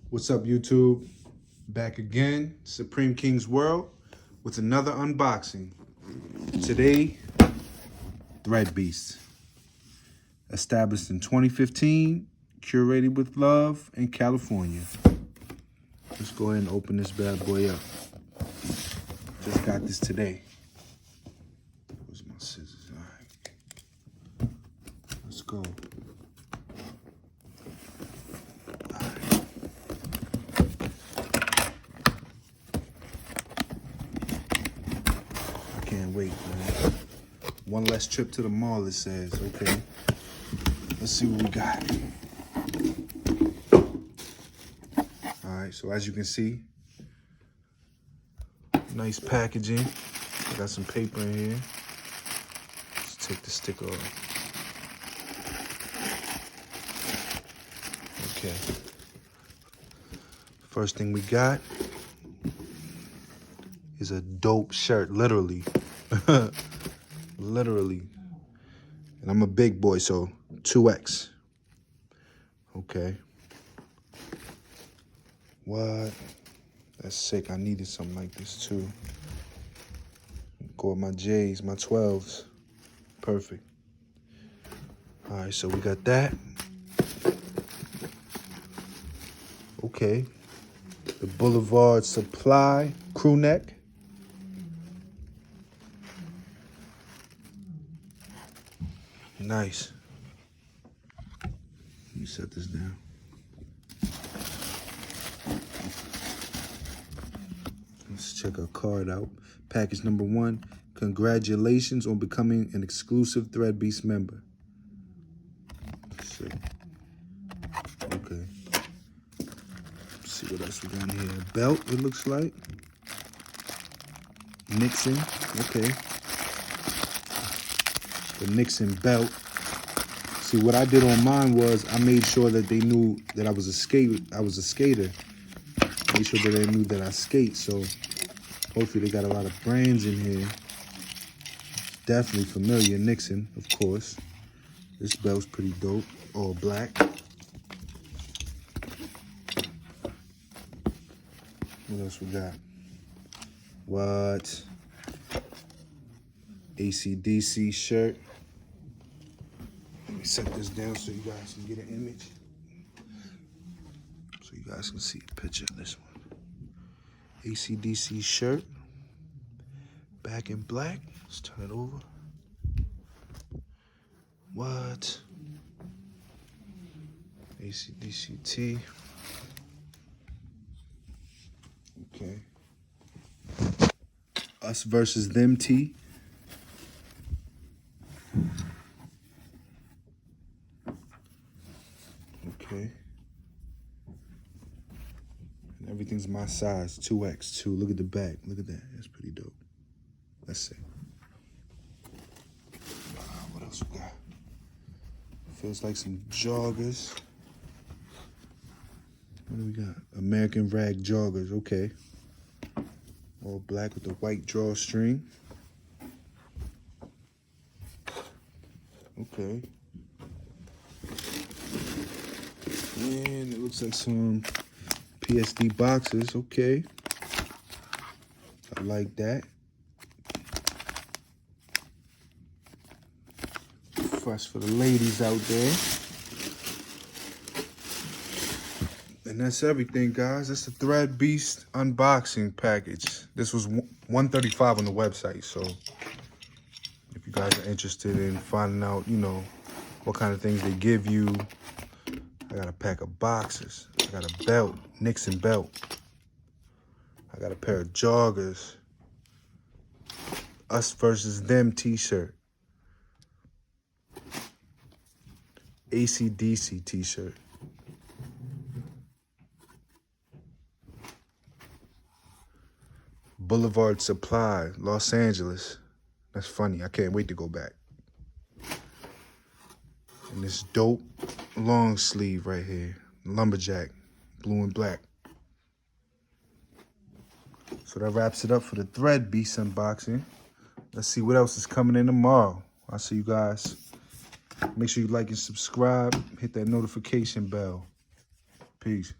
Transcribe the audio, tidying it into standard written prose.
What's up, YouTube? Back again, Supreme King's World, with another unboxing. Today, Threadbeast. Established in 2015, curated with love in California. Let's go ahead and open this bad boy up. Just got this today. Where's my scissors? All right. Let's go. Can't wait, man. One less trip to the mall, it says. Okay. Let's see what we got. All right, so as you can see, nice packaging. I got some paper in here. Let's take the sticker off. Okay. First thing we got is a dope shirt, literally. Literally. And I'm a big boy, so 2X. Okay. What? That's sick. I needed something like this too. Go with my J's, my 12s. Perfect. All right, so we got that. Okay. The Boulevard Supply crew neck. Nice. Let me set this down. Let's check our card out. Package number 1. Congratulations on becoming an exclusive Threadbeast member. Sick. Okay. Let's see what else we got in here. A belt, it looks like. Nixon. Okay. The Nixon belt. See, what I did on mine was I made sure that they knew that I was a skater. Made sure that they knew that I skate. So hopefully they got a lot of brands in here. Definitely familiar. Nixon, of course. This belt's pretty dope. All black. What else we got? What? AC/DC shirt. Let me set this down so you guys can get an image. So you guys can see a picture of this one. AC/DC shirt. Back in black. Let's turn it over. What? AC/DC tee. Okay. Us versus them tee. Okay. And everything's my size, 2X too. Look at the back. Look at that. That's pretty dope. That's it. What else we got? Feels like some joggers. What do we got? American Rag joggers. Okay. All black with the white drawstring. Okay. And it looks like some PSD boxes. Okay. I like that. Fresh for the ladies out there. And that's everything, guys. That's the Threadbeast unboxing package. This was $135 on the website, so if you guys are interested in finding out, you know, what kind of things they give you, I got a pack of boxes. I got a belt, Nixon belt. I got a pair of joggers. Us versus them t-shirt. AC/DC t-shirt. Boulevard Supply, Los Angeles. That's funny. I can't wait to go back. And this dope long sleeve right here. Lumberjack, blue and black. So that wraps it up for the Threadbeast unboxing. Let's see what else is coming in tomorrow. I'll see you guys. Make sure you like and subscribe. Hit that notification bell. Peace.